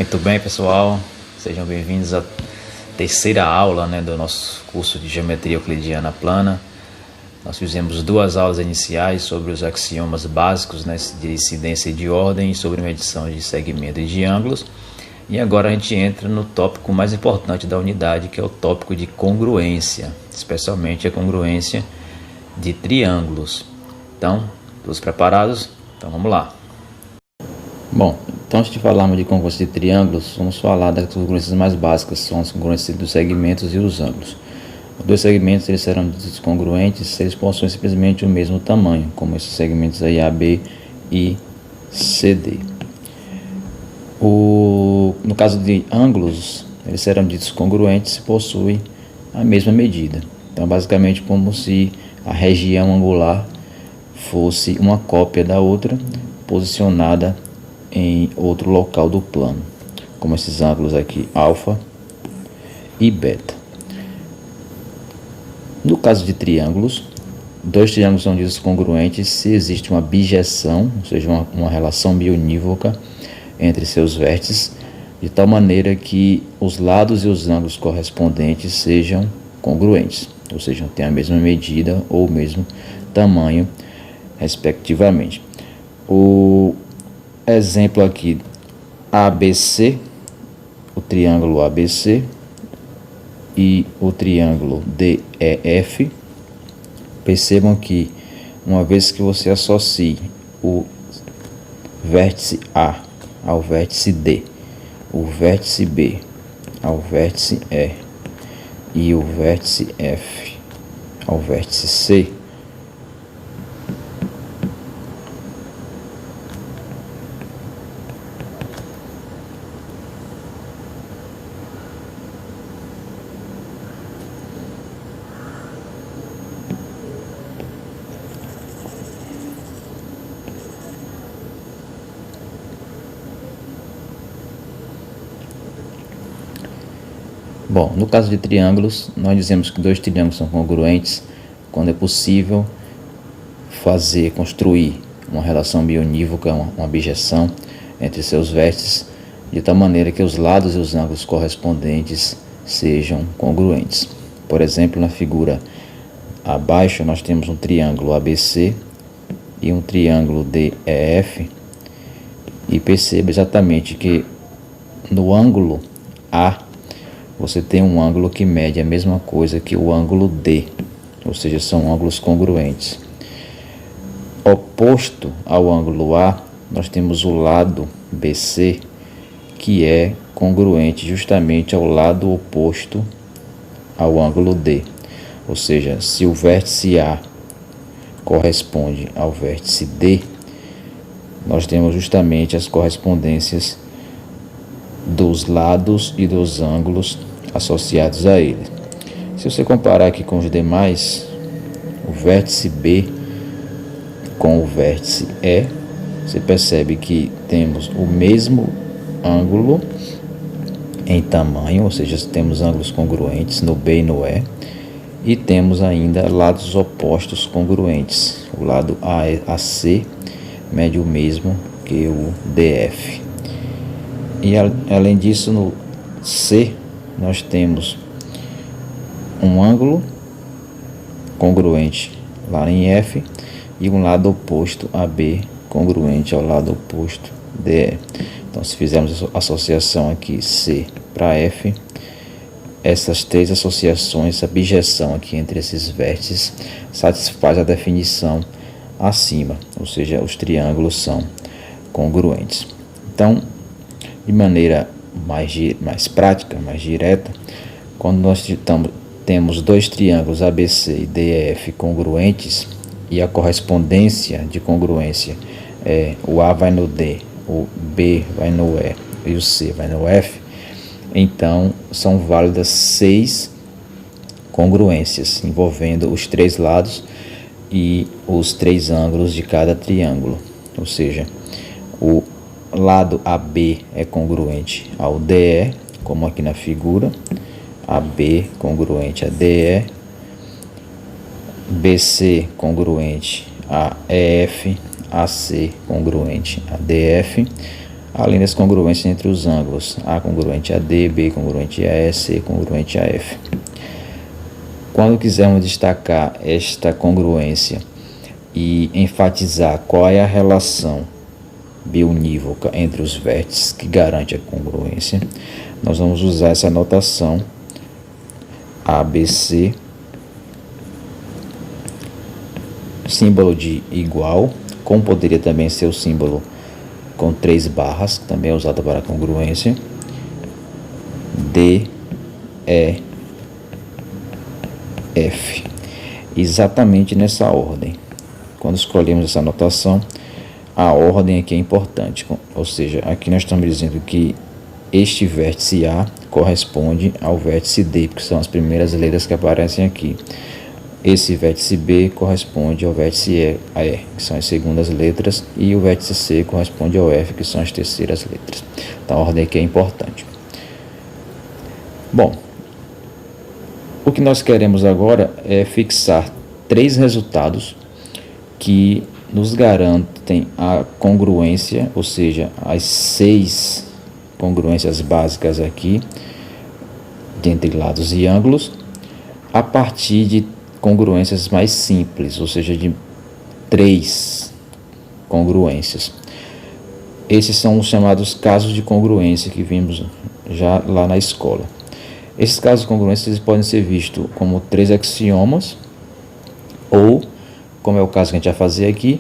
Muito bem, pessoal, sejam bem-vindos à terceira aula do nosso curso de Geometria Euclidiana Plana. Nós fizemos 2 aulas iniciais sobre os axiomas básicos de incidência e de ordem e sobre medição de segmento e de ângulos. E agora a gente entra no tópico mais importante da unidade, que é o tópico de congruência, especialmente a congruência de triângulos. Então, todos preparados? Então vamos lá. Bom, então antes de falarmos de congruência de triângulos, vamos falar das congruências mais básicas, são as congruências dos segmentos e os ângulos. Os 2 segmentos eles serão descongruentes se eles possuem simplesmente o mesmo tamanho, como esses segmentos aí AB e CD. No caso de ângulos, eles serão ditos congruentes se possuem a mesma medida. Então, basicamente, como se a região angular fosse uma cópia da outra, posicionada em outro local do plano, como esses ângulos aqui, alfa e beta. No caso de triângulos, 2 triângulos são ditos congruentes se existe uma bijeção, ou seja, uma relação bionívoca entre seus vértices, de tal maneira que os lados e os ângulos correspondentes sejam congruentes, ou seja, tenham a mesma medida ou o mesmo tamanho, respectivamente. O exemplo aqui, ABC, o triângulo ABC e o triângulo DEF. Percebam que uma vez que você associe o vértice A ao vértice D, o vértice B ao vértice E e o vértice F ao vértice C, Bom, no caso de triângulos, nós dizemos que 2 triângulos são congruentes quando é possível construir uma relação bionívoca, uma bijeção entre seus vértices, de tal maneira que os lados e os ângulos correspondentes sejam congruentes. Por exemplo, na figura abaixo, nós temos um triângulo ABC e um triângulo DEF, e perceba exatamente que no ângulo A, você tem um ângulo que mede a mesma coisa que o ângulo D, ou seja, são ângulos congruentes. Oposto ao ângulo A, nós temos o lado BC, que é congruente justamente ao lado oposto ao ângulo D. Ou seja, se o vértice A corresponde ao vértice D, nós temos justamente as correspondências dos lados e dos ângulos associados a ele. Se você comparar aqui com os demais, o vértice B com o vértice E, você percebe que temos o mesmo ângulo em tamanho, ou seja, temos ângulos congruentes no B e no E temos ainda lados opostos congruentes. O lado AC mede o mesmo que o DF. E além disso, no C, nós temos um ângulo congruente lá em F e um lado oposto AB congruente ao lado oposto DE. Então, se fizermos a associação aqui C para F, essas 3 associações, essa bijeção aqui entre esses vértices, satisfaz a definição acima, ou seja, os triângulos são congruentes. Então, de maneira mais prática, mais direta, quando nós temos 2 triângulos ABC e DEF congruentes e a correspondência de congruência é o A vai no D, o B vai no E e o C vai no F, então são válidas 6 congruências envolvendo os 3 lados e os 3 ângulos de cada triângulo, ou seja, o lado AB é congruente ao DE, como aqui na figura, AB congruente a DE, BC congruente a EF, AC congruente a DF, além das congruências entre os ângulos, A congruente a D, B congruente a E, C congruente a F. Quando quisermos destacar esta congruência e enfatizar qual é a relação biunívoca entre os vértices que garante a congruência, nós vamos usar essa notação ABC, símbolo de igual, como poderia também ser o símbolo com 3 barras, que também é usado para congruência, D, E, F, exatamente nessa ordem. Quando escolhemos essa notação, a ordem aqui é importante, ou seja, aqui nós estamos dizendo que este vértice A corresponde ao vértice D, que são as primeiras letras que aparecem aqui. Esse vértice B corresponde ao vértice E, que são as segundas letras, e o vértice C corresponde ao F, que são as terceiras letras. Então a ordem aqui é importante. Bom, o que nós queremos agora é fixar 3 resultados que nos garantem a congruência, ou seja, as 6 congruências básicas aqui, entre lados e ângulos, a partir de congruências mais simples, ou seja, de 3 congruências. Esses são os chamados casos de congruência que vimos já lá na escola. Esses casos de congruência podem ser vistos como 3 axiomas, ou, como é o caso que a gente vai fazer aqui,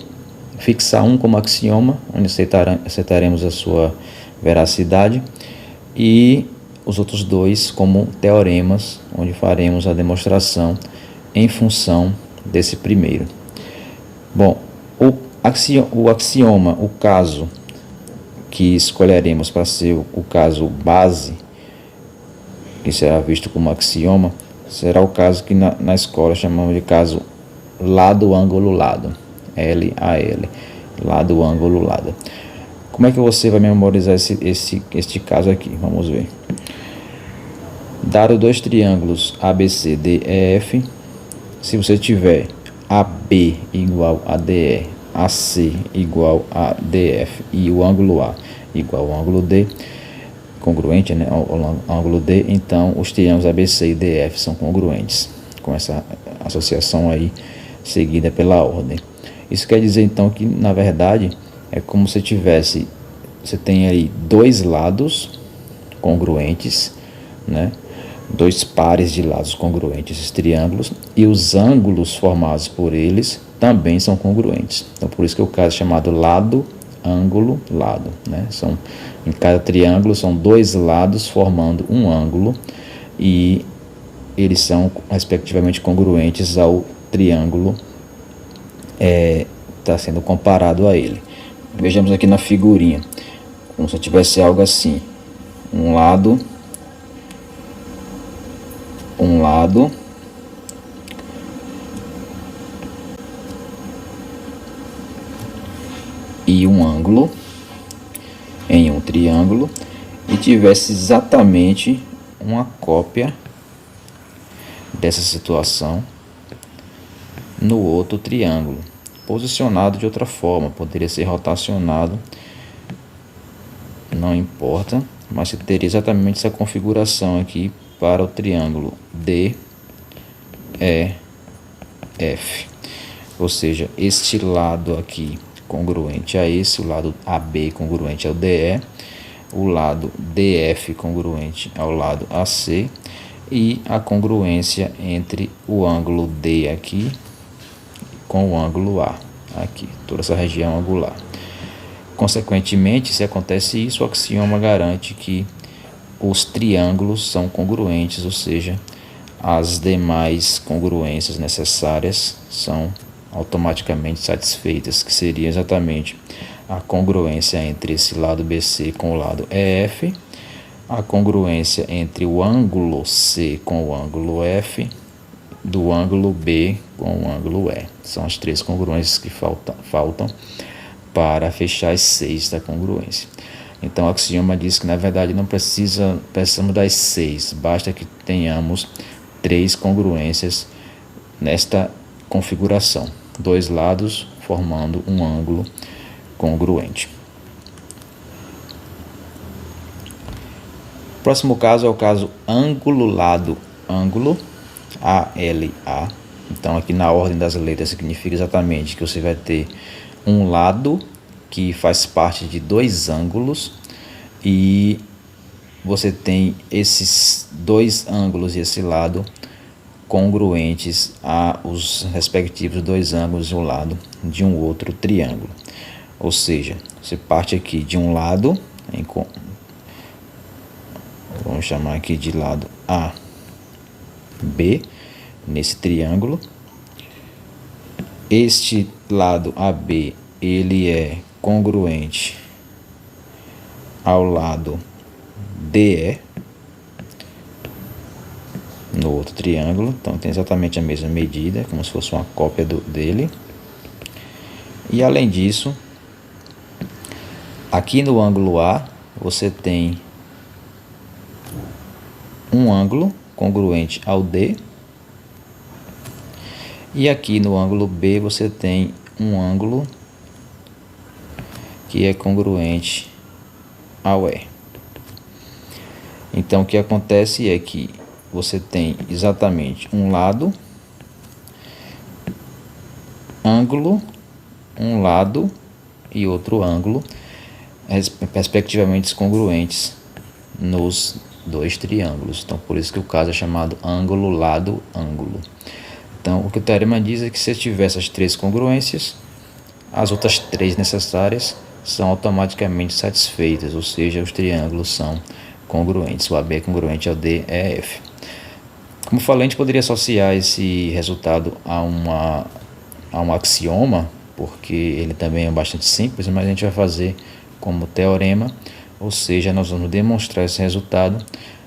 fixar um como axioma, onde aceitaremos a sua veracidade, e os outros 2 como teoremas, onde faremos a demonstração em função desse primeiro. Bom, o axioma, o caso que escolheremos para ser o caso base, que será visto como axioma, será o caso que na escola chamamos de caso lado, ângulo, lado, LAL, lado, ângulo, lado. Como é que você vai memorizar este caso aqui? Vamos ver. Dado 2 triângulos ABC, DEF, se você tiver AB igual a DE, AC igual a DF e o ângulo A igual ao ângulo D, congruente, né, ao ângulo D, então os triângulos ABC e DF são congruentes, com essa associação aí seguida pela ordem. Isso quer dizer então que, na verdade, é como se você tem aí 2 lados congruentes, né? 2 pares de lados congruentes, esses triângulos, e os ângulos formados por eles também são congruentes. Então, por isso que o caso é chamado lado, ângulo, lado, né? Em cada triângulo são 2 lados formando um ângulo, e eles são respectivamente congruentes ao triângulo está sendo comparado a ele. Vejamos aqui na figurinha, como se tivesse algo assim, um lado e um ângulo em um triângulo, e tivesse exatamente uma cópia dessa situação no outro triângulo, posicionado de outra forma, poderia ser rotacionado, não importa, mas você teria exatamente essa configuração aqui para o triângulo DEF, ou seja, este lado aqui congruente a esse, o lado AB congruente ao DE, o lado DF congruente ao lado AC, e a congruência entre o ângulo D aqui com o ângulo A aqui, toda essa região angular. Consequentemente, se acontece isso, o axioma garante que os triângulos são congruentes, ou seja, as demais congruências necessárias são automaticamente satisfeitas, que seria exatamente a congruência entre esse lado BC com o lado EF, a congruência entre o ângulo C com o ângulo F, do ângulo B com o ângulo E. São as 3 congruências que faltam para fechar as 6 da congruência. Então o axioma diz que na verdade não precisamos das 6, basta que tenhamos 3 congruências nesta configuração, 2 lados formando um ângulo congruente. Próximo caso é o caso ângulo-lado, ângulo, ALA. Então aqui na ordem das letras significa exatamente que você vai ter um lado que faz parte de dois ângulos e você tem esses dois ângulos e esse lado congruentes aos respectivos dois ângulos e o lado de um outro triângulo. Ou seja, você parte aqui de um lado, vamos chamar aqui de lado AB, nesse triângulo. Este lado AB, ele é congruente ao lado DE, no outro triângulo. Então tem exatamente a mesma medida, como se fosse uma cópia dele. E além disso, aqui no ângulo A, você tem um ângulo congruente ao D. E aqui no ângulo B você tem um ângulo que é congruente ao E. Então o que acontece é que você tem exatamente um lado, ângulo, um lado e outro ângulo, respectivamente congruentes nos dois triângulos. Então por isso que o caso é chamado ângulo, lado, ângulo. Então o que o teorema diz é que se tiver essas três congruências, as outras três necessárias são automaticamente satisfeitas, ou seja, os triângulos são congruentes. O AB é congruente ao DEF. Como falei, a gente poderia associar esse resultado a um axioma, porque ele também é bastante simples, mas a gente vai fazer como teorema, ou seja, nós vamos demonstrar esse resultado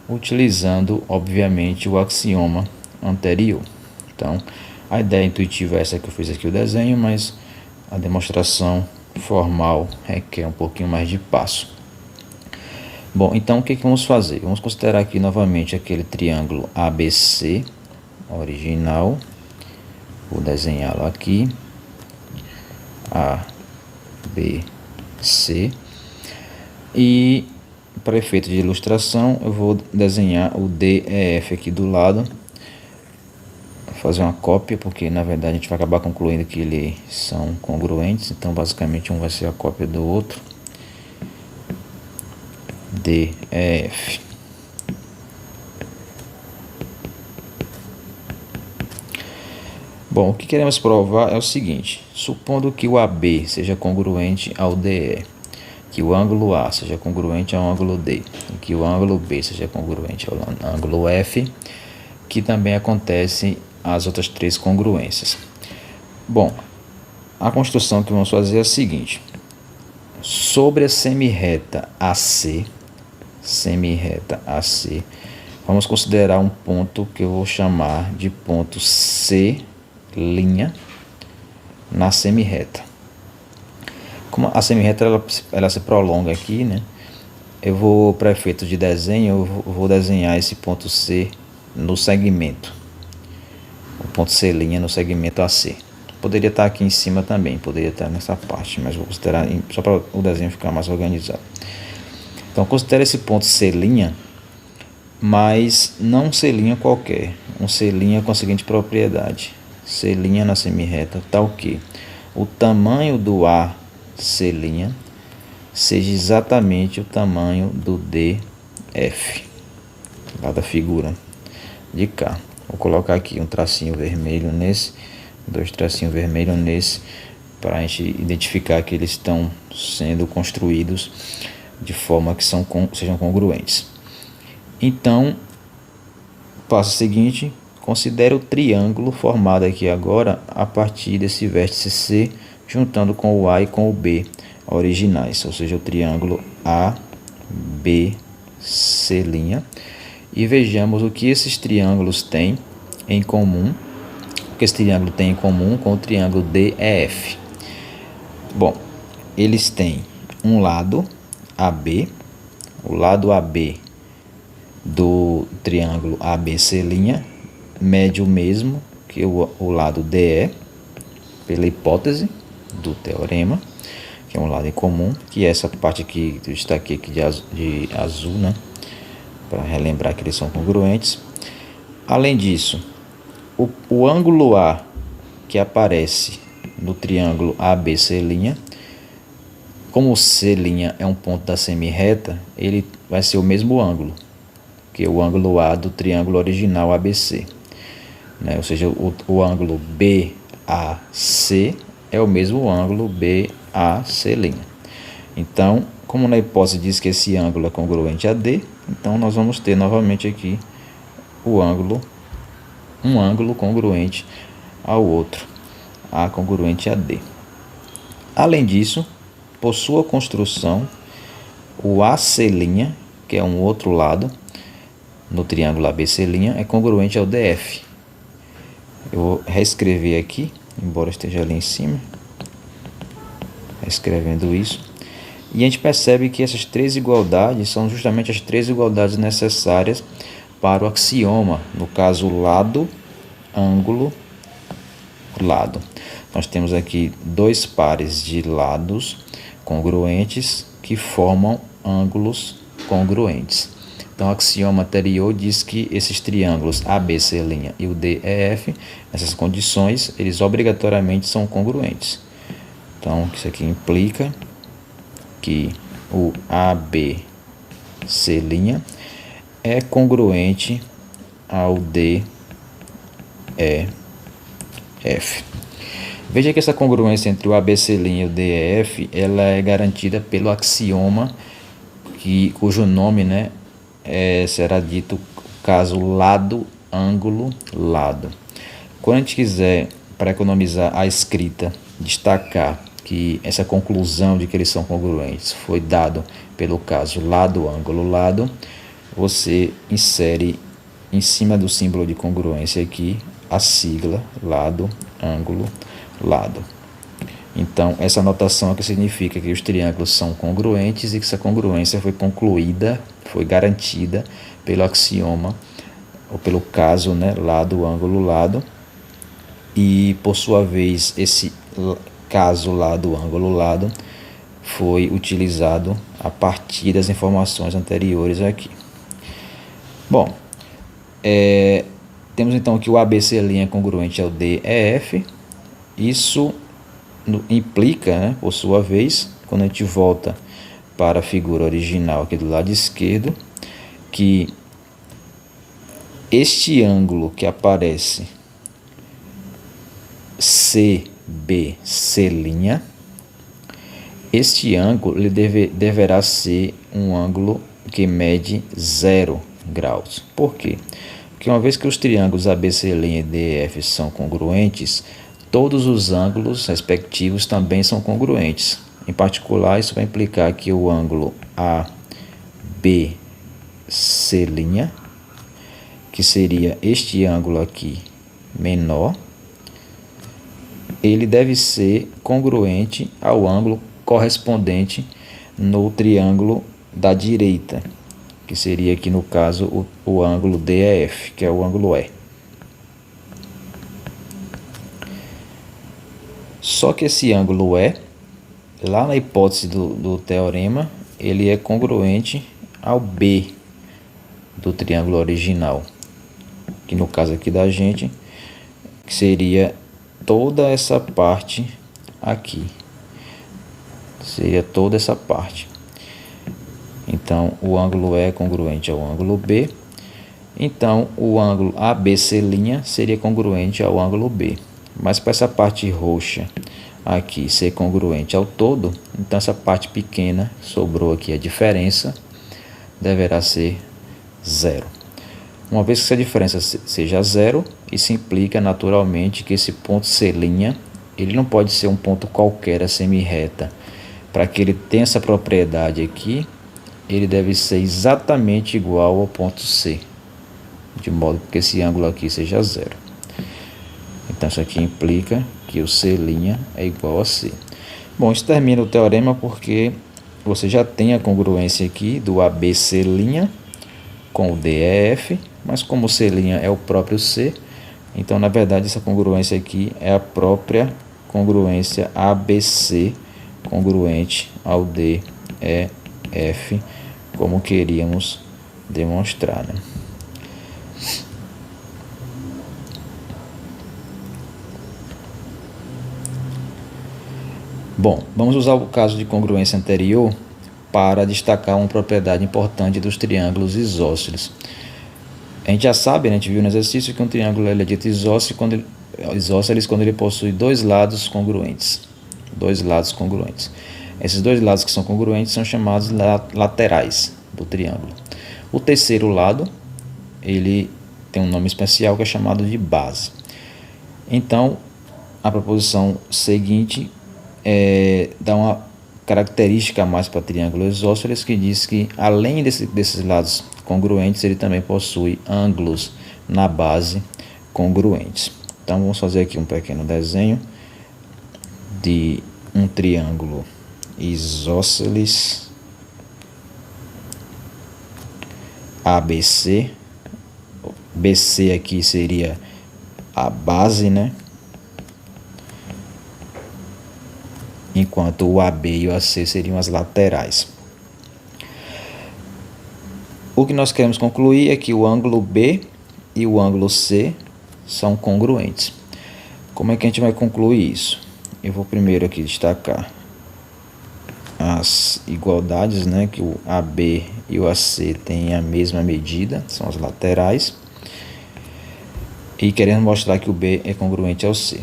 utilizando, obviamente, o axioma anterior. Então, a ideia intuitiva é essa que eu fiz aqui o desenho, mas a demonstração formal requer um pouquinho mais de passo. Bom, então o que vamos fazer? Vamos considerar aqui novamente aquele triângulo ABC original. Vou desenhá-lo aqui. ABC. E para efeito de ilustração, eu vou desenhar o DEF aqui do lado. Vou fazer uma cópia, porque na verdade a gente vai acabar concluindo que eles são congruentes. Então basicamente um vai ser a cópia do outro. DEF. Bom, o que queremos provar é o seguinte: supondo que o AB seja congruente ao DE, que o ângulo A seja congruente ao ângulo D, e que o ângulo B seja congruente ao ângulo F, que também acontece as outras três congruências. Bom, a construção que vamos fazer é a seguinte: sobre a semirreta AC, vamos considerar um ponto que eu vou chamar de ponto C' na semirreta. Como a semirreta ela se prolonga aqui, né? Eu vou, para efeito de desenho, eu vou desenhar esse ponto C no segmento. O ponto C' no segmento AC. Poderia estar aqui em cima também, poderia estar nessa parte, mas vou considerar só para o desenho ficar mais organizado. Então considere esse ponto C', mas não um C' qualquer, um C' com a seguinte propriedade: C' na semirreta tal que o tamanho do AC' seja exatamente o tamanho do DF, lá da figura de cá. Vou colocar aqui um tracinho vermelho nesse, dois tracinhos vermelhos nesse, para a gente identificar que eles estão sendo construídos de forma que sejam congruentes. Então, passo seguinte: considere o triângulo formado aqui agora a partir desse vértice C, juntando com o A e com o B originais, ou seja, o triângulo ABC', e vejamos o que esses triângulos têm em comum, o que esse triângulo tem em comum com o triângulo DEF. Bom, eles têm um lado AB, o lado AB do triângulo ABC', mede o mesmo que o lado DE, pela hipótese do teorema, que é um lado em comum, que é essa parte aqui que eu destaquei aqui de azul, né? para relembrar que eles são congruentes. Além disso, o ângulo A que aparece no triângulo ABC', como o C' é um ponto da semirreta, ele vai ser o mesmo ângulo que o ângulo A do triângulo original ABC, né? Ou seja, o ângulo BAC é o mesmo ângulo BAC'. Então, como na hipótese diz que esse ângulo é congruente a D, então nós vamos ter novamente aqui um ângulo congruente ao outro, A congruente a D. Além disso, por sua construção, o AC', que é um outro lado no triângulo ABC', é congruente ao DF. Eu vou reescrever aqui, embora esteja ali em cima, reescrevendo isso. E a gente percebe que essas três igualdades são justamente as três igualdades necessárias para o axioma, no caso lado, ângulo, lado. Nós temos aqui dois pares de lados congruentes que formam ângulos congruentes. Então, o axioma anterior diz que esses triângulos ABC' e o DEF, essas condições, eles obrigatoriamente são congruentes. Então, isso aqui implica que o ABC' é congruente ao DEF. Veja que essa congruência entre o ABC' e o DEF, ela é garantida pelo axioma cujo nome, né, será dito caso lado, ângulo, lado. Quando a gente quiser, para economizar a escrita, destacar que essa conclusão de que eles são congruentes foi dado pelo caso lado, ângulo, lado, você insere em cima do símbolo de congruência aqui a sigla lado, ângulo, lado. Então, essa notação aqui significa que os triângulos são congruentes e que essa congruência foi concluída, foi garantida pelo axioma, ou pelo caso, né, lado, ângulo, lado. E, por sua vez, esse caso lado, ângulo, lado foi utilizado a partir das informações anteriores aqui. Bom, temos então que o ABC' é congruente ao DEF. Isso implica, né, por sua vez, quando a gente volta para a figura original aqui do lado esquerdo, que este ângulo que aparece CBC', este ângulo ele deverá ser um ângulo que mede 0 graus. Por quê? Porque uma vez que os triângulos ABC' e DEF são congruentes, todos os ângulos respectivos também são congruentes. Em particular, isso vai implicar que o ângulo ABC', que seria este ângulo aqui menor, ele deve ser congruente ao ângulo correspondente no triângulo da direita, que seria aqui no caso o ângulo DEF, que é o ângulo E. Só que esse ângulo E, lá na hipótese do teorema, ele é congruente ao B do triângulo original, que no caso aqui da gente, que seria toda essa parte aqui. Seria toda essa parte. Então, o ângulo E é congruente ao ângulo B. Então, o ângulo ABC' seria congruente ao ângulo B. Mas para essa parte roxa aqui ser congruente ao todo, então essa parte pequena, sobrou aqui a diferença, deverá ser 0. Uma vez que essa diferença seja 0, isso implica naturalmente que esse ponto C', ele não pode ser um ponto qualquer a semirreta. Para que ele tenha essa propriedade aqui, ele deve ser exatamente igual ao ponto C, de modo que esse ângulo aqui seja 0. Então isso aqui implica que o C' é igual a C. Bom, isso termina o teorema porque você já tem a congruência aqui do ABC' com o DEF, mas como o C' é o próprio C, então na verdade essa congruência aqui é a própria congruência ABC congruente ao DEF, como queríamos demonstrar, né? Bom, vamos usar o caso de congruência anterior para destacar uma propriedade importante dos triângulos isósceles. A gente já sabe, a gente viu no exercício que um triângulo ele é dito isósceles quando ele possui dois lados congruentes. Esses dois lados que são congruentes são chamados laterais do triângulo. O terceiro lado, ele tem um nome especial que é chamado de base. Então, a proposição seguinte dá uma característica a mais para triângulo isósceles, que diz que além desses lados congruentes, ele também possui ângulos na base congruentes. Então vamos fazer aqui um pequeno desenho de um triângulo isósceles ABC. BC aqui seria a base, né? Enquanto o AB e o AC seriam as laterais. O que nós queremos concluir é que o ângulo B e o ângulo C são congruentes. Como é que a gente vai concluir isso? Eu vou primeiro aqui destacar as igualdades, né? Que o AB e o AC têm a mesma medida, são as laterais. E querendo mostrar que o B é congruente ao C.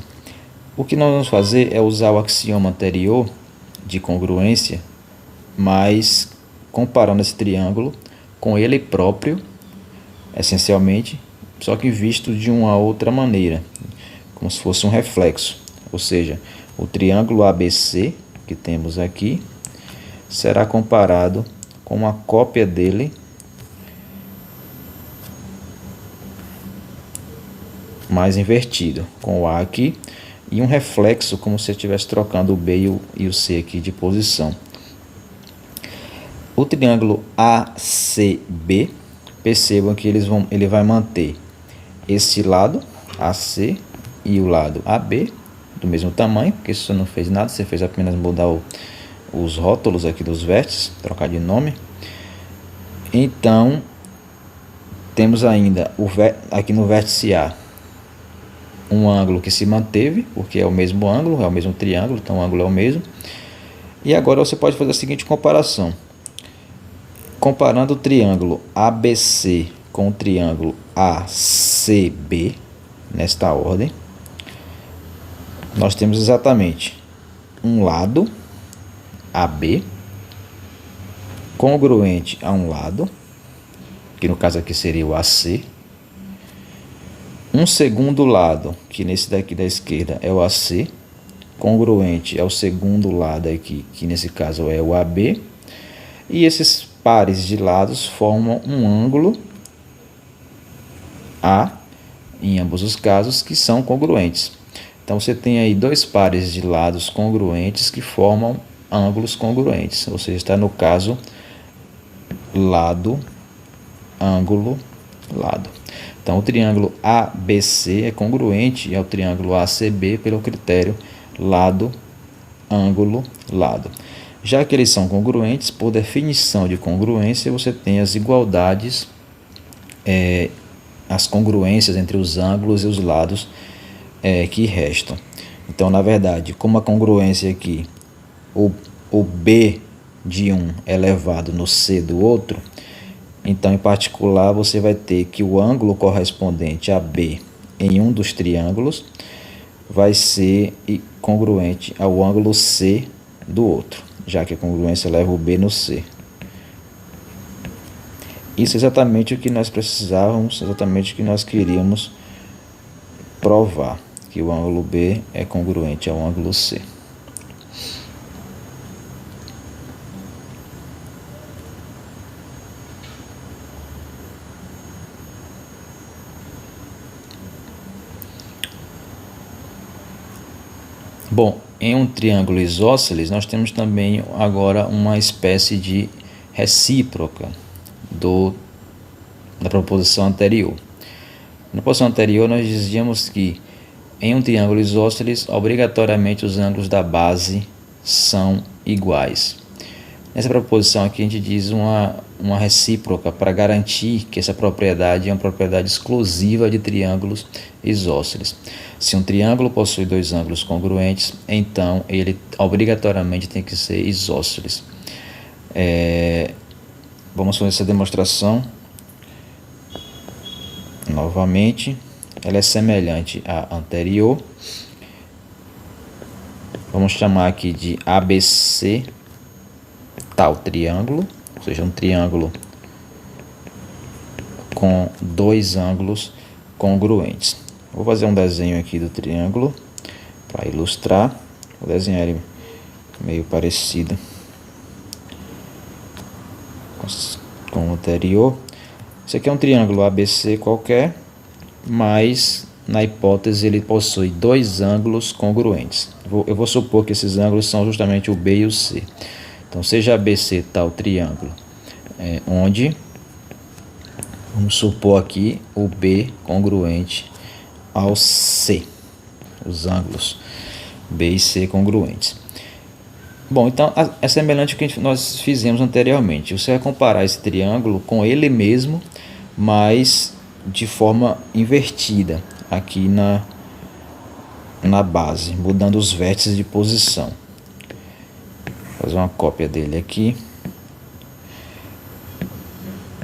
O que nós vamos fazer é usar o axioma anterior de congruência, mas comparando esse triângulo com ele próprio, essencialmente, só que visto de uma outra maneira, como se fosse um reflexo. Ou seja, o triângulo ABC que temos aqui será comparado com uma cópia dele mais invertido, com o A aqui, e um reflexo, como se eu estivesse trocando o B e o C aqui de posição. O triângulo ACB, percebam que ele vai manter esse lado AC e o lado AB do mesmo tamanho, porque você não fez nada, você fez apenas mudar os rótulos aqui dos vértices, trocar de nome. Então, temos ainda aqui no vértice A um ângulo que se manteve, porque é o mesmo ângulo, é o mesmo triângulo, então o ângulo é o mesmo. E agora você pode fazer a seguinte comparação. Comparando o triângulo ABC com o triângulo ACB, nesta ordem, nós temos exatamente um lado, AB, congruente a um lado, que no caso aqui seria o AC, um segundo lado, que nesse daqui da esquerda é o AC, congruente ao segundo lado aqui, que nesse caso é o AB, e esses pares de lados formam um ângulo A, em ambos os casos, que são congruentes. Então você tem aí dois pares de lados congruentes que formam ângulos congruentes, ou seja, está no caso lado, ângulo, lado. Então, o triângulo ABC é congruente ao triângulo ACB pelo critério lado, ângulo, lado. Já que eles são congruentes, por definição de congruência, você tem as igualdades, as congruências entre os ângulos e os lados que restam. Então, na verdade, como a congruência aqui, o B de um é elevado no C do outro, então, em particular, você vai ter que o ângulo correspondente a B em um dos triângulos vai ser congruente ao ângulo C do outro, já que a congruência leva o B no C. Isso é exatamente o que nós precisávamos, exatamente o que nós queríamos provar, que o ângulo B é congruente ao ângulo C. Bom, em um triângulo isósceles, nós temos também agora uma espécie de recíproca da proposição anterior. Na proposição anterior, nós dizíamos que em um triângulo isósceles, obrigatoriamente os ângulos da base são iguais. Nessa proposição aqui a gente diz uma recíproca para garantir que essa propriedade é uma propriedade exclusiva de triângulos isósceles. Se um triângulo possui dois ângulos congruentes, então ele obrigatoriamente tem que ser isósceles. Vamos fazer essa demonstração novamente. Ela é semelhante à anterior. Vamos chamar aqui de ABC tal triângulo, ou seja, um triângulo com dois ângulos congruentes. Vou fazer um desenho aqui do triângulo para ilustrar. Vou desenhar ele meio parecido com o anterior. Esse aqui é um triângulo ABC qualquer, mas na hipótese ele possui dois ângulos congruentes. Eu vou supor que esses ângulos são justamente o B e o C. Então, seja ABC tal triângulo, onde, vamos supor aqui, o B congruente ao C, os ângulos B e C congruentes. Bom, então é semelhante ao que nós fizemos anteriormente. Você vai comparar esse triângulo com ele mesmo, mas de forma invertida, aqui na base, mudando os vértices de posição. Vou fazer uma cópia dele aqui.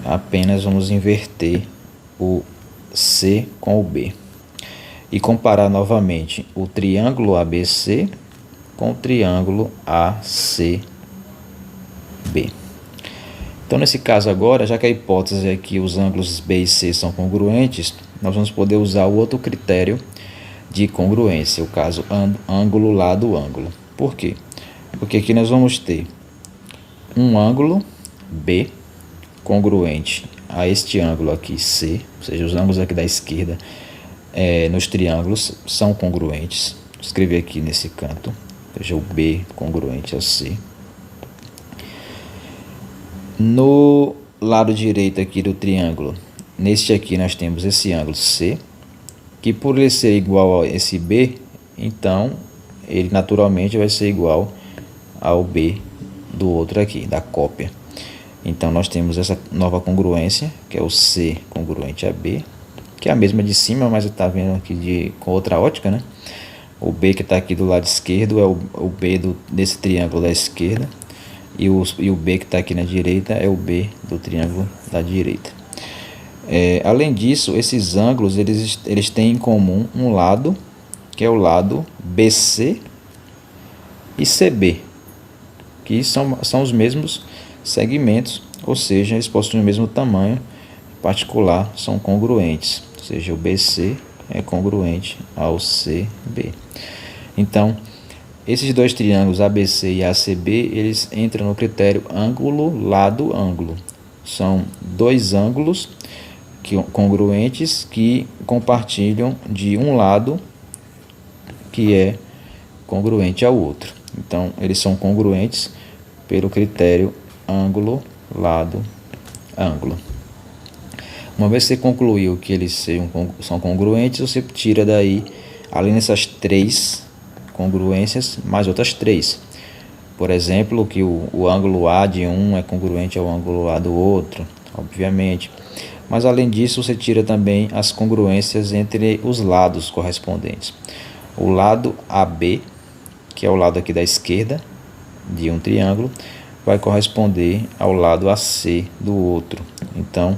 Apenas vamos inverter o C com o B. E comparar novamente o triângulo ABC com o triângulo ACB. Então, nesse caso agora, já que a hipótese é que os ângulos B e C são congruentes, nós vamos poder usar o outro critério de congruência, o caso ângulo lado ângulo. Por quê? Porque aqui nós vamos ter um ângulo B congruente a este ângulo aqui C, ou seja, os ângulos aqui da esquerda nos triângulos são congruentes. Vou escrever aqui nesse canto, ou seja, o B congruente ao C. No lado direito aqui do triângulo, neste aqui nós temos esse ângulo C, que por ele ser igual a esse B, então ele naturalmente vai ser igual ao B do outro aqui, da cópia. Então nós temos essa nova congruência, que é o C congruente a B, que é a mesma de cima, mas está vendo aqui com outra ótica, né? O B que está aqui do lado esquerdo é o B desse triângulo da esquerda, e o B que está aqui na direita é o B do triângulo da direita. Além disso, esses ângulos eles têm em comum um lado, que é o lado BC e CB, que são os mesmos segmentos, ou seja, eles possuem o mesmo tamanho, em particular, são congruentes, ou seja, o BC é congruente ao CB. Então, esses dois triângulos ABC e ACB, eles entram no critério ângulo, lado, ângulo. São dois ângulos congruentes que compartilham de um lado que é congruente ao outro. Então, eles são congruentes pelo critério ângulo, lado, ângulo. Uma vez que você concluiu que eles são congruentes, você tira daí, além dessas três congruências, mais outras três. Por exemplo, que o ângulo A de um é congruente ao ângulo A do outro, obviamente. Mas além disso, você tira também as congruências entre os lados correspondentes. O lado AB, que é o lado aqui da esquerda de um triângulo, vai corresponder ao lado AC do outro. Então,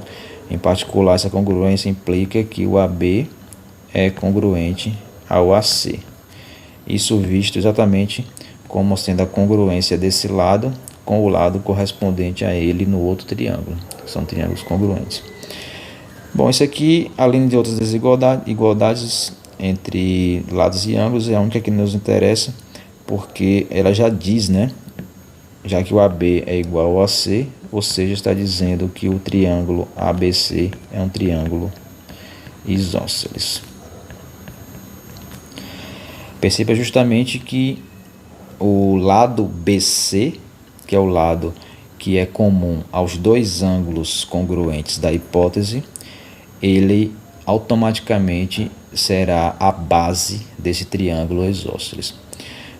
em particular, essa congruência implica que o AB é congruente ao AC. Isso visto exatamente como sendo a congruência desse lado com o lado correspondente a ele no outro triângulo. São triângulos congruentes. Bom, isso aqui, além de outras desigualdades entre lados e ângulos, é a única que nos interessa, porque ela já diz, né? Já que o AB é igual ao AC, ou seja, está dizendo que o triângulo ABC é um triângulo isósceles. Perceba justamente que o lado BC, que é o lado que é comum aos dois ângulos congruentes da hipótese, ele automaticamente será a base desse triângulo isósceles.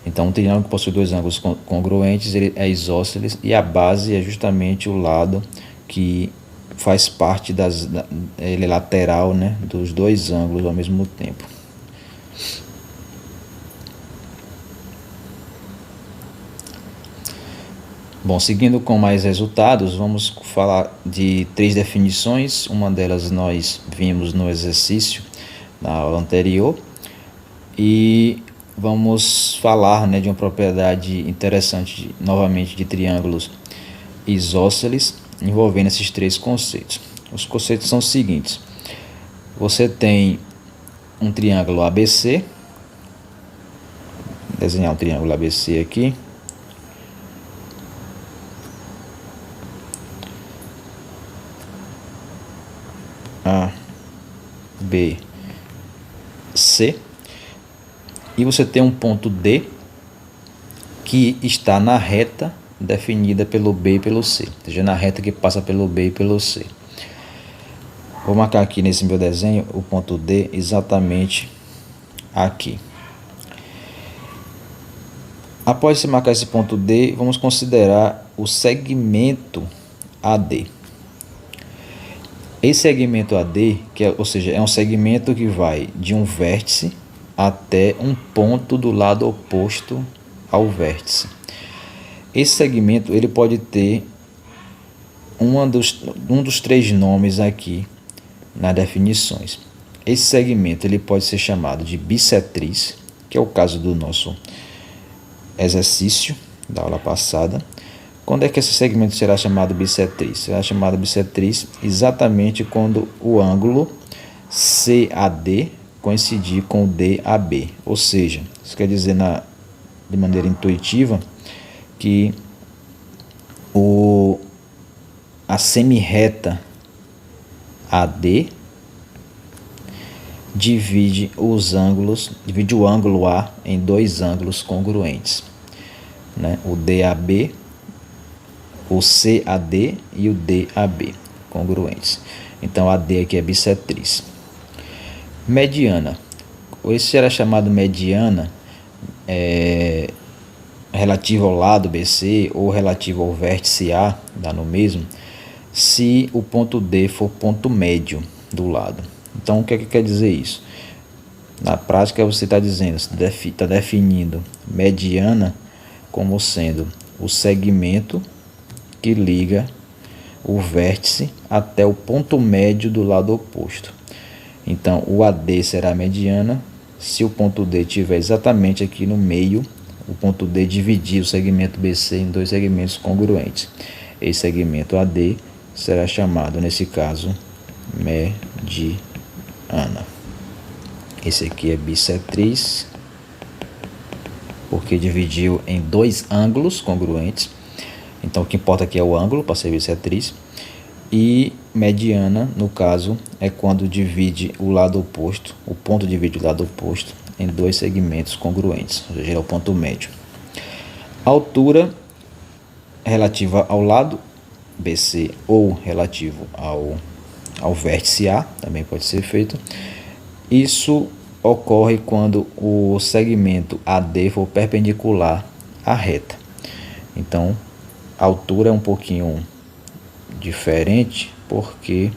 Então, um triângulo que possui dois ângulos congruentes, ele é isósceles, e a base é justamente o lado que faz parte ele é lateral, né, dos dois ângulos ao mesmo tempo. Bom, seguindo com mais resultados, vamos falar de três definições. Uma delas nós vimos no exercício na aula anterior, e vamos falar, né, de uma propriedade interessante novamente de triângulos isósceles, envolvendo esses três conceitos. Os conceitos são os seguintes: você tem um triângulo ABC, vou desenhar um triângulo ABC aqui. A, B, C, e você tem um ponto D que está na reta definida pelo B e pelo C, ou seja, na reta que passa pelo B e pelo C. Vou marcar aqui nesse meu desenho o ponto D exatamente aqui. Após você marcar esse ponto D, vamos considerar o segmento AD. Esse segmento AD, ou seja, é um segmento que vai de um vértice até um ponto do lado oposto ao vértice. Esse segmento ele pode ter um dos três nomes aqui nas definições. Esse segmento ele pode ser chamado de bissetriz, que é o caso do nosso exercício da aula passada. Quando é que esse segmento será chamado bissetriz? Será chamado bissetriz exatamente quando o ângulo CAD coincidir com o DAB. Ou seja, isso quer dizer de maneira intuitiva que a semirreta AD divide o ângulo A em dois ângulos congruentes, né? O DAB, o CAD e o DAB congruentes. Então a AD aqui é bissetriz. Mediana. Esse será chamado mediana relativo ao lado BC ou relativo ao vértice A, dá no mesmo, se o ponto D for ponto médio do lado. Então o que é que quer dizer isso? Na prática você está dizendo, está definindo mediana como sendo o segmento que liga o vértice até o ponto médio do lado oposto. Então o AD será a mediana se o ponto D estiver exatamente aqui no meio, o ponto D dividir o segmento BC em dois segmentos congruentes. Esse segmento AD será chamado, nesse caso, mediana. Esse aqui é bissetriz, porque dividiu em dois ângulos congruentes. Então o que importa aqui é o ângulo para ser bissetriz. E mediana, no caso, é quando divide o lado oposto, o ponto divide o lado oposto em dois segmentos congruentes, ou seja, é o ponto médio. A altura relativa ao lado BC ou relativo ao vértice A, também pode ser feito. Isso ocorre quando o segmento AD for perpendicular à reta. Então, a altura é um pouquinho diferente, porque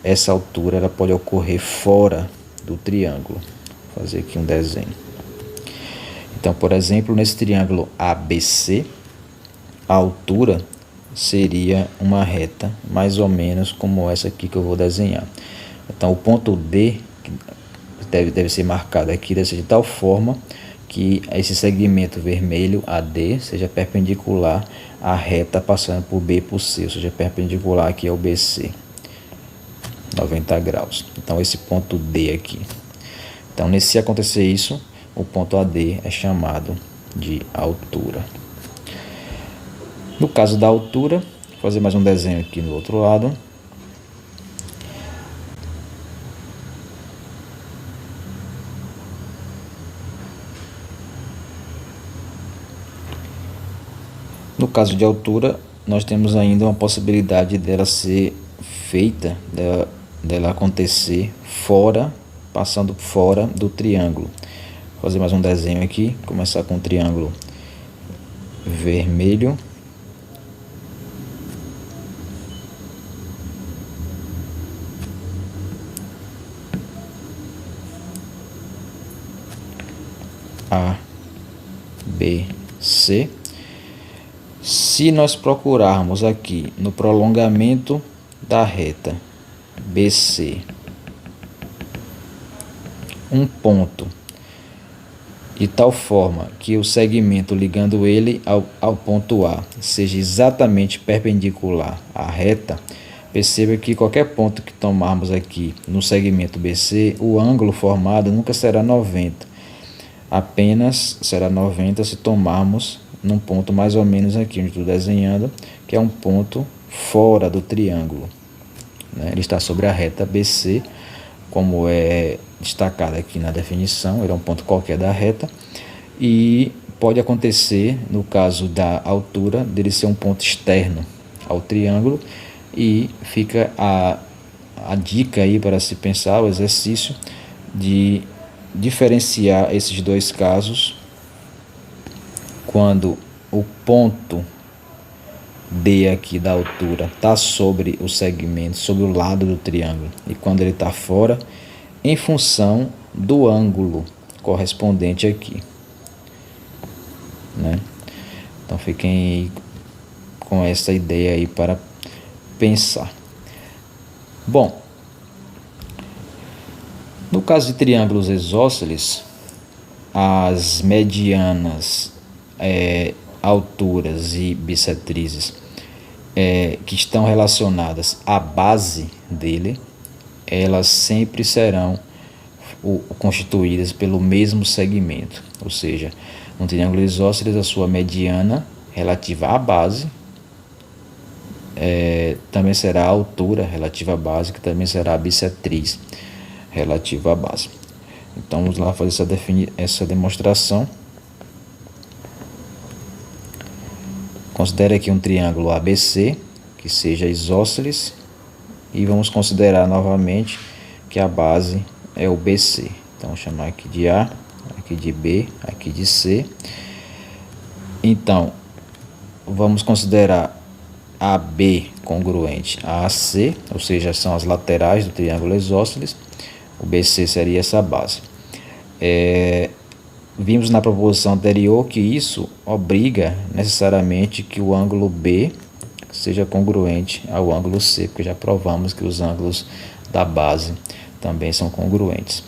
essa altura ela pode ocorrer fora do triângulo. Vou fazer aqui um desenho. Então, por exemplo, nesse triângulo ABC, a altura seria uma reta mais ou menos como essa aqui que eu vou desenhar. Então o ponto D deve ser marcado aqui, deve ser de tal forma que esse segmento vermelho AD seja perpendicular à reta passando por B e por C, ou seja, perpendicular aqui ao BC, 90 graus. Então esse ponto D aqui. Então, se acontecer isso, o ponto AD é chamado de altura. No caso da altura, vou fazer mais um desenho aqui no outro lado. No caso de altura, nós temos ainda uma possibilidade dela ser feita, dela acontecer fora, passando fora do triângulo. fazer mais um desenho aqui, começar com um triângulo vermelho. A, B, C. Se nós procurarmos aqui no prolongamento da reta BC um ponto de tal forma que o segmento ligando ele ao ponto A seja exatamente perpendicular à reta, perceba que qualquer ponto que tomarmos aqui no segmento BC, o ângulo formado nunca será 90. Apenas será 90 se tomarmos num ponto mais ou menos aqui onde estou desenhando, que é um ponto fora do triângulo, né? Ele está sobre a reta BC, como é destacado aqui na definição, ele é um ponto qualquer da reta, e pode acontecer, no caso da altura, dele ser um ponto externo ao triângulo, e fica a dica aí para se pensar, o exercício de diferenciar esses dois casos quando o ponto D aqui da altura está sobre o segmento, sobre o lado do triângulo, e quando ele está fora, em função do ângulo correspondente aqui, né? Então fiquem aí com essa ideia aí para pensar. Bom, no caso de triângulos isósceles, as medianas, alturas e bissetrizes que estão relacionadas à base dele, elas sempre serão constituídas pelo mesmo segmento, ou seja, no triângulo isósceles a sua mediana relativa à base também será a altura relativa à base, que também será a bissetriz relativa à base. Então vamos lá fazer essa demonstração. Considere aqui um triângulo ABC que seja isósceles e vamos considerar novamente que a base é o BC. Então vou chamar aqui de A, aqui de B, aqui de C. Então vamos considerar AB congruente a AC, ou seja, são as laterais do triângulo isósceles. O BC seria essa base. Vimos na proposição anterior que isso obriga necessariamente que o ângulo B seja congruente ao ângulo C, porque já provamos que os ângulos da base também são congruentes.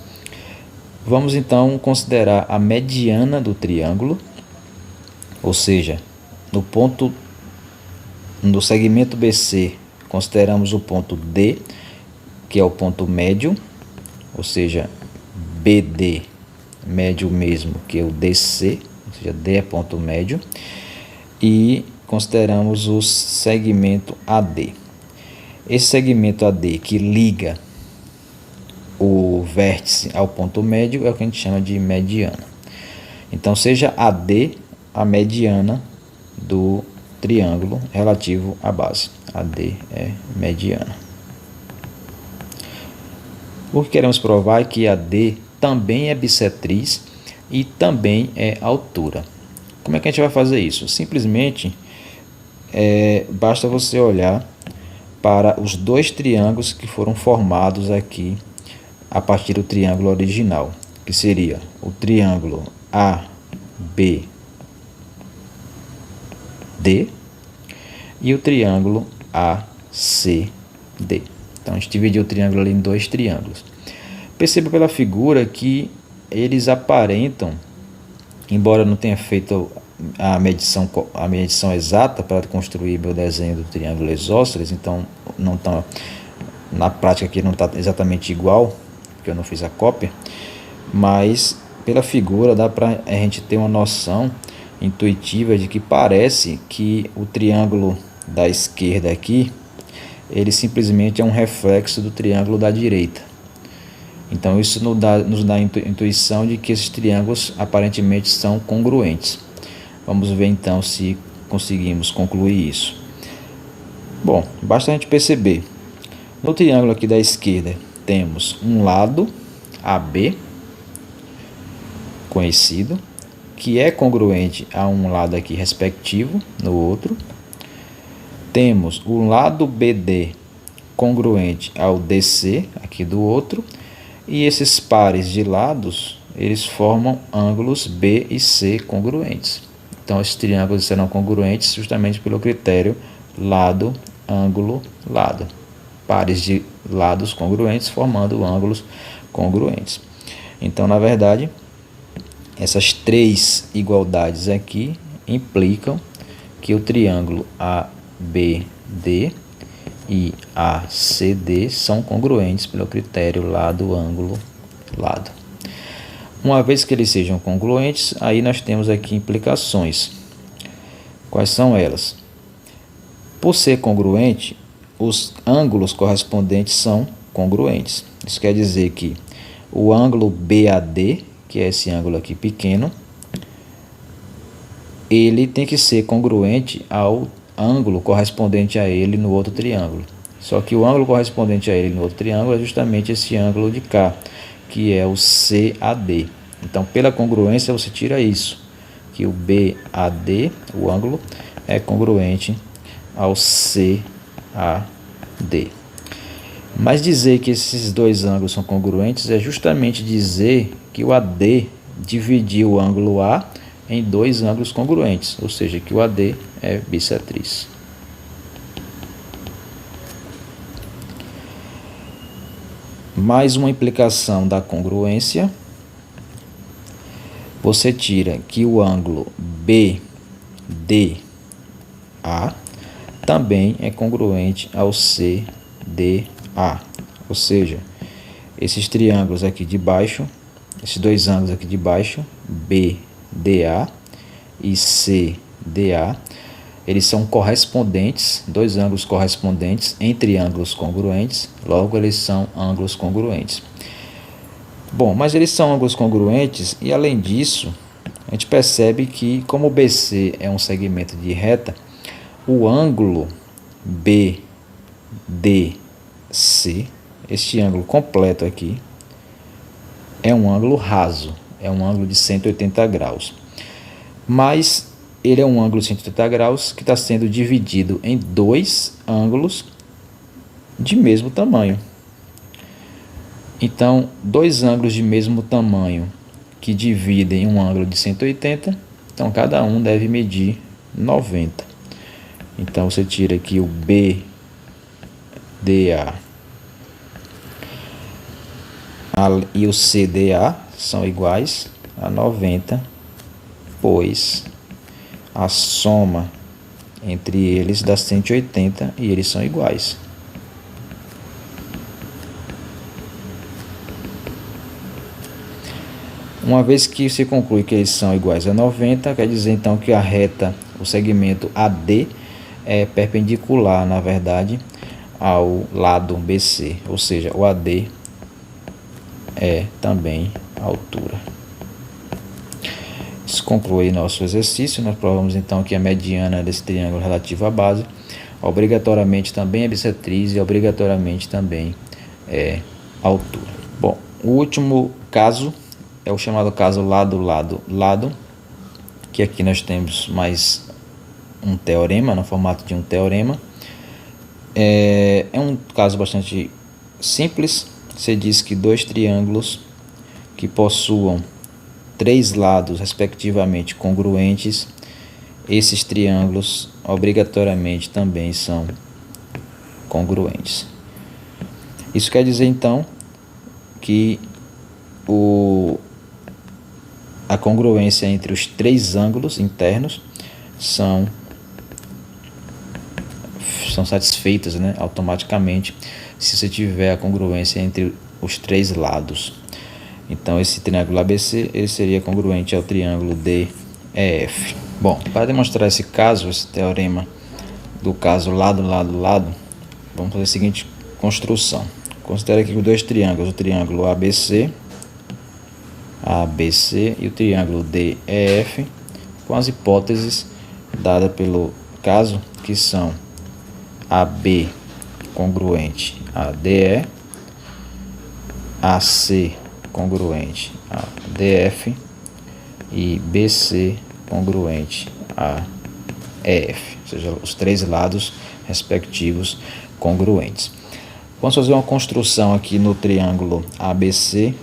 Vamos então considerar a mediana do triângulo, ou seja, no segmento BC consideramos o ponto D, que é o ponto médio, ou seja, BD médio mesmo que o DC, ou seja, D é ponto médio, e consideramos o segmento AD. Esse segmento AD que liga o vértice ao ponto médio é o que a gente chama de mediana. Então seja AD a mediana do triângulo relativo à base. AD é mediana. O que queremos provar é que AD também é bissetriz e também é altura. Como é que a gente vai fazer isso? Simplesmente basta você olhar para os dois triângulos que foram formados aqui a partir do triângulo original, que seria o triângulo ABD e o triângulo ACD. Então a gente dividiu o triângulo ali em dois triângulos. Perceba pela figura que eles aparentam, embora não tenha feito a medição exata para construir meu desenho do triângulo isósceles, então não tá, na prática aqui não está exatamente igual, porque eu não fiz a cópia, mas pela figura dá para a gente ter uma noção intuitiva de que parece que o triângulo da esquerda aqui, ele simplesmente é um reflexo do triângulo da direita. Então isso nos dá a intuição de que esses triângulos aparentemente são congruentes. Vamos ver então se conseguimos concluir isso. Bom, basta a gente perceber. No triângulo aqui da esquerda temos um lado AB conhecido, que é congruente a um lado aqui respectivo no outro. Temos o lado BD congruente ao DC aqui do outro, e esses pares de lados, eles formam ângulos B e C congruentes. Então esses triângulos serão congruentes justamente pelo critério lado, ângulo, lado. Pares de lados congruentes formando ângulos congruentes. Então, na verdade, essas três igualdades aqui implicam que o triângulo ABD e ACD são congruentes pelo critério lado, ângulo, lado. Uma vez que eles sejam congruentes, aí nós temos aqui implicações. Quais são elas? Por ser congruente, os ângulos correspondentes são congruentes. Isso quer dizer que o ângulo BAD, que é esse ângulo aqui pequeno, ele tem que ser congruente ao ângulo correspondente a ele no outro triângulo. Só que o ângulo correspondente a ele no outro triângulo é justamente esse ângulo de cá, que é o CAD. Então, pela congruência, você tira isso, que o BAD, o ângulo, é congruente ao CAD. Mas dizer que esses dois ângulos são congruentes é justamente dizer que o AD dividiu o ângulo A em dois ângulos congruentes, ou seja, que o AD é bissetriz. Mais uma implicação da congruência, você tira que o ângulo BDA também é congruente ao CDA, ou seja, esses triângulos aqui de baixo, esses dois ângulos aqui de baixo, BDA e CDA, eles são correspondentes, dois ângulos correspondentes entre ângulos congruentes, logo eles são ângulos congruentes. Bom, mas eles são ângulos congruentes e além disso, a gente percebe que como o BC é um segmento de reta, o ângulo BDC, este ângulo completo aqui, é um ângulo raso, é um ângulo de 180 graus. Mas ele é um ângulo de 180 graus que está sendo dividido em dois ângulos de mesmo tamanho. Então, dois ângulos de mesmo tamanho que dividem um ângulo de 180, então cada um deve medir 90. Então, você tira aqui o BDA e o CDA são iguais a 90, pois a soma entre eles dá 180 e eles são iguais. Uma vez que se conclui que eles são iguais a 90, quer dizer então que a reta, o segmento AD, é perpendicular, na verdade, ao lado BC, ou seja, o AD é também a altura. Isso conclui nosso exercício. Nós provamos então que a mediana desse triângulo relativo à base obrigatoriamente também é bissetriz e obrigatoriamente também é altura. Bom, o último caso é o chamado caso lado, lado, lado, que aqui nós temos mais um teorema, no formato de um teorema. É um caso bastante simples. Você diz que dois triângulos que possuam três lados respectivamente congruentes, esses triângulos obrigatoriamente também são congruentes. Isso quer dizer então que a congruência entre os três ângulos internos são satisfeitas, né, automaticamente se você tiver a congruência entre os três lados. Então esse triângulo ABC ele seria congruente ao triângulo DEF. Bom, para demonstrar esse caso, esse teorema do caso lado, lado, lado, vamos fazer a seguinte construção. Considere aqui os dois triângulos, o triângulo ABC e o triângulo DEF, com as hipóteses dadas pelo caso, que são AB congruente a DE, AC congruente a DF e BC congruente a EF, ou seja, os três lados respectivos congruentes. Vamos fazer uma construção aqui no triângulo ABC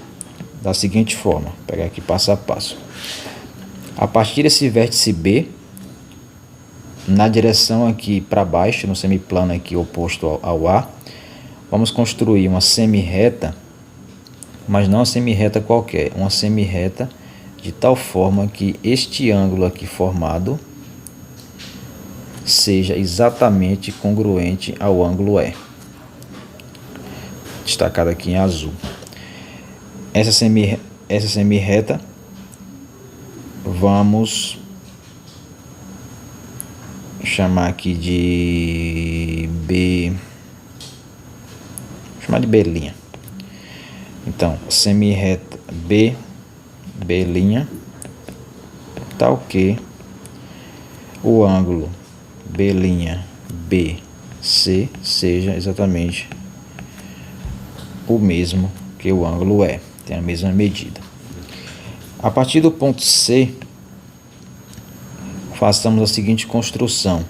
da seguinte forma, vou pegar aqui passo a passo. A partir desse vértice B, na direção aqui para baixo, no semiplano aqui oposto ao A, vamos construir uma semirreta, mas não uma semirreta qualquer, uma semirreta de tal forma que este ângulo aqui formado seja exatamente congruente ao ângulo E, destacado aqui em azul. Essa semirreta vamos chamar aqui de B, vou chamar de B'. Então, semirreta B', tal que o ângulo B'BC seja exatamente o mesmo que o ângulo E, tem a mesma medida. A partir do ponto C, façamos a seguinte construção.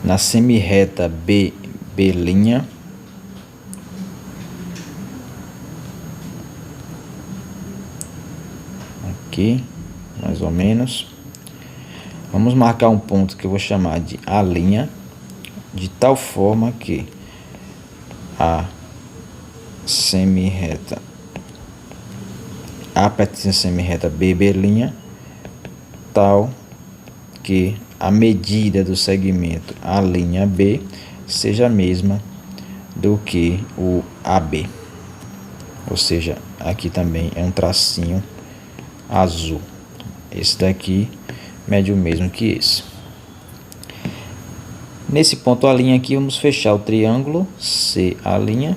Na semirreta B', aqui, mais ou menos, vamos marcar um ponto que eu vou chamar de A', de tal forma que a semirreta A pertence à semirreta B', tal que a medida do segmento A'B seja a mesma do que o AB. Ou seja, aqui também é um tracinho azul. Esse daqui mede o mesmo que esse. Nesse ponto A' aqui, vamos fechar o triângulo CA'.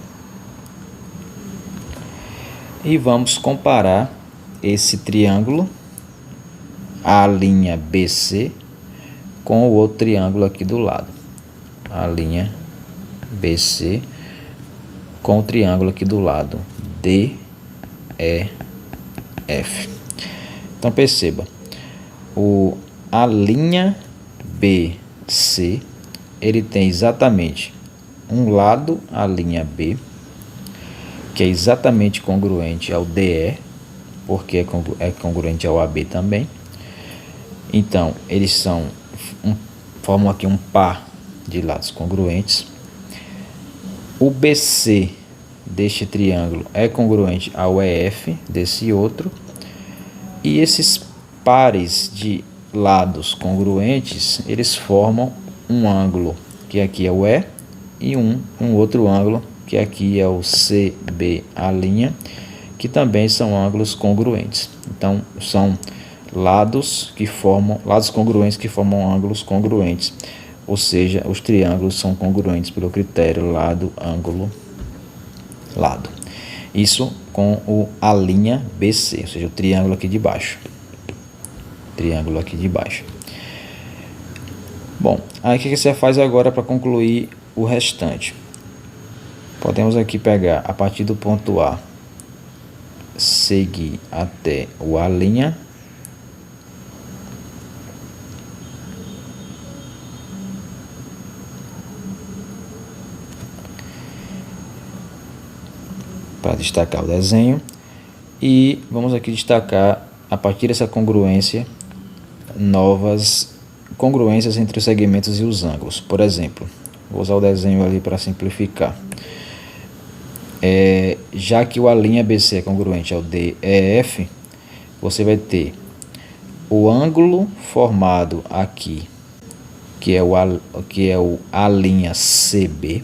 E vamos comparar esse triângulo A'BC com o outro triângulo aqui do lado. A'BC com o triângulo aqui do lado DEF. Então perceba, o A'BC ele tem exatamente um lado A'B, que é exatamente congruente ao DE, porque é congruente ao AB também. Então, eles formam aqui um par de lados congruentes. O BC deste triângulo é congruente ao EF desse outro. E esses pares de lados congruentes, eles formam um ângulo, que aqui é o E, e um outro ângulo, que aqui é o CBA', que também são ângulos congruentes. Então, são lados congruentes que formam ângulos congruentes. Ou seja, os triângulos são congruentes pelo critério lado, ângulo, lado. Isso com o A'BC, ou seja, o triângulo aqui de baixo. Bom, aí o que você faz agora para concluir o restante? Podemos aqui pegar a partir do ponto A, seguir até o A', para destacar o desenho, e vamos aqui destacar a partir dessa congruência novas congruências entre os segmentos e os ângulos. Por exemplo, vou usar o desenho ali para simplificar. Já que o A'BC é congruente ao DEF, você vai ter o ângulo formado aqui, que é o A'CB,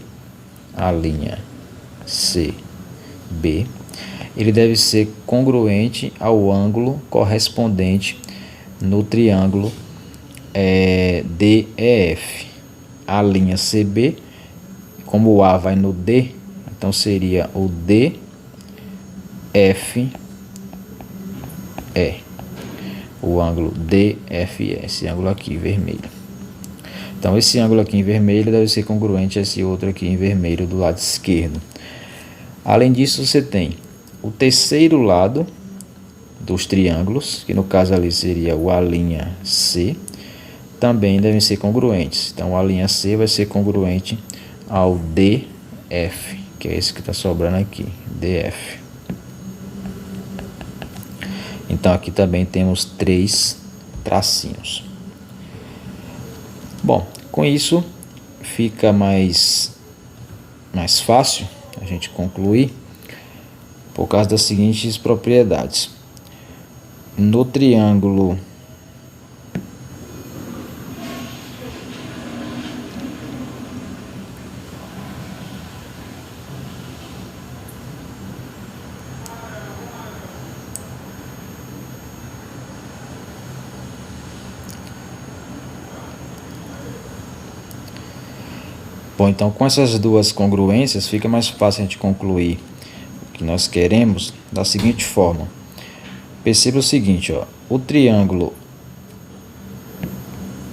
ele deve ser congruente ao ângulo correspondente no triângulo DEF. A'CB, como o A vai no D, então seria o DFE, o ângulo DFE, esse ângulo aqui vermelho. Então esse ângulo aqui em vermelho deve ser congruente a esse outro aqui em vermelho do lado esquerdo. Além disso, você tem o terceiro lado dos triângulos, que no caso ali seria o A'C, também devem ser congruentes. Então o A'C vai ser congruente ao DF, que é esse que está sobrando aqui, DF. Então aqui também temos 3 tracinhos. Bom, com isso fica mais fácil a gente concluir por causa das seguintes propriedades. No triângulo Bom, então com essas duas congruências fica mais fácil a gente concluir o que nós queremos da seguinte forma. Perceba o seguinte, ó, o triângulo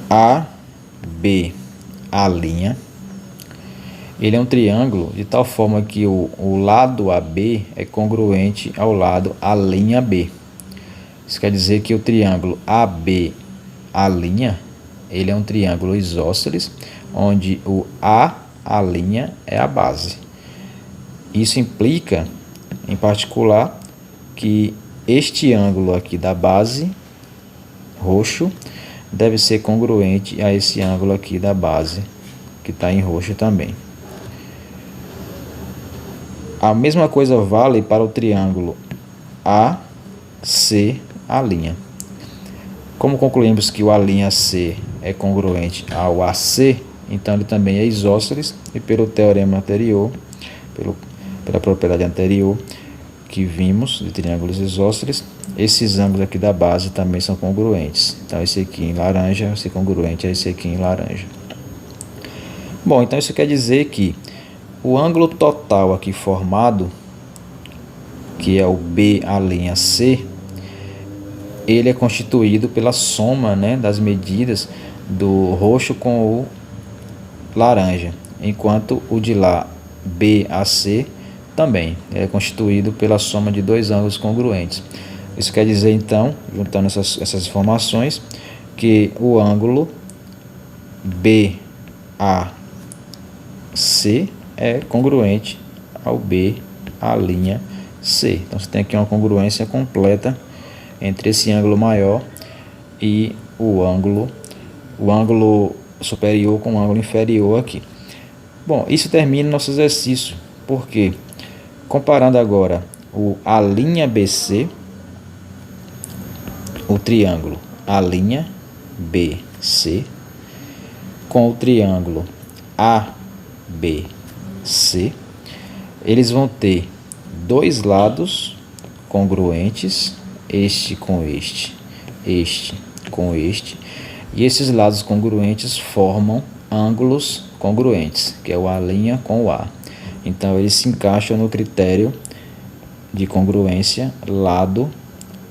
AB A', ele é um triângulo de tal forma que o lado AB é congruente ao lado A'B. Isso quer dizer que o triângulo AB A', ele é um triângulo isósceles, onde o A' é a base. Isso implica, em particular, que este ângulo aqui da base, roxo, deve ser congruente a esse ângulo aqui da base, que está em roxo também. A mesma coisa vale para o triângulo AC A'. Como concluímos que o A'C é congruente ao AC, então ele também é isósceles, e pelo teorema anterior, pela propriedade anterior que vimos de triângulos isósceles, esses ângulos aqui da base também são congruentes. Então esse aqui em laranja vai ser congruente a esse aqui em laranja. Bom, então isso quer dizer que o ângulo total aqui formado, que é o BA'C, ele é constituído pela soma, né, das medidas do roxo com o laranja, enquanto o de lá, BAC, também é constituído pela soma de dois ângulos congruentes. Isso quer dizer, então, juntando essas informações, que o ângulo BAC é congruente ao BA'C. Então você tem aqui uma congruência completa entre esse ângulo maior e o ângulo superior com o ângulo inferior aqui. Bom, isso termina nosso exercício, porque comparando agora o A'BC, o triângulo A'BC, com o triângulo ABC, eles vão ter dois lados congruentes, este com este, este com este, e esses lados congruentes formam ângulos congruentes, que é o A' com o A. Então eles se encaixam no critério de congruência lado,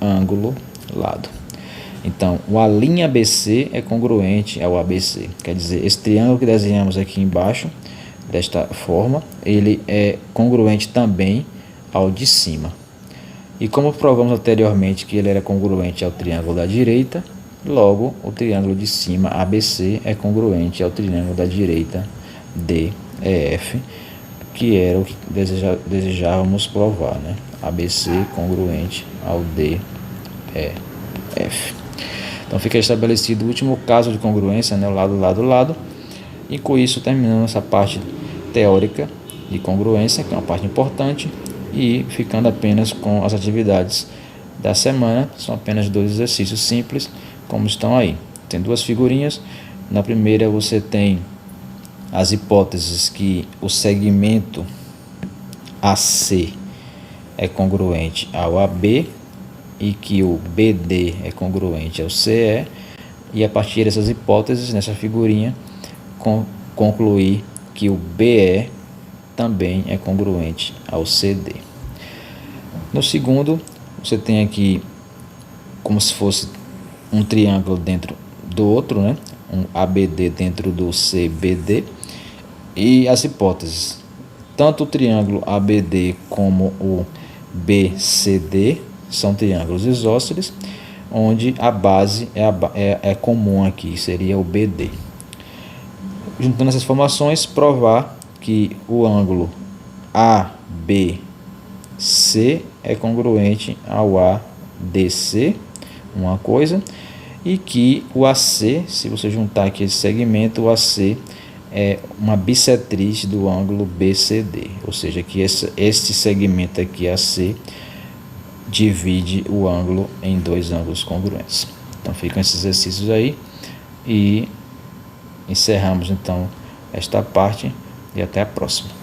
ângulo, lado. Então o A'BC é congruente ao ABC, quer dizer, esse triângulo que desenhamos aqui embaixo, desta forma, ele é congruente também ao de cima. E como provamos anteriormente que ele era congruente ao triângulo da direita, logo o triângulo de cima ABC é congruente ao triângulo da direita DEF, que era o que desejávamos provar, né? ABC congruente ao DEF. Então fica estabelecido o último caso de congruência, né? O lado, lado, lado. E com isso terminamos essa parte teórica de congruência, que é uma parte importante, e ficando apenas com as atividades da semana. São apenas 2 exercícios simples, como estão aí. Tem 2 figurinhas. Na primeira você tem as hipóteses que o segmento AC é congruente ao AB e que o BD é congruente ao CE, e a partir dessas hipóteses, nessa figurinha, concluir que o BE também é congruente ao CD. No segundo, você tem aqui como se fosse um triângulo dentro do outro, né? um ABD dentro do CBD. E as hipóteses, tanto o triângulo ABD como o BCD são triângulos isósceles, onde a base é comum aqui, seria o BD. Juntando essas informações, provar que o ângulo ABC é congruente ao ADC, uma coisa, e que o AC, se você juntar aqui esse segmento, o AC é uma bissetriz do ângulo BCD, ou seja, que este segmento aqui AC divide o ângulo em dois ângulos congruentes. Então ficam esses exercícios aí e encerramos então esta parte e até a próxima.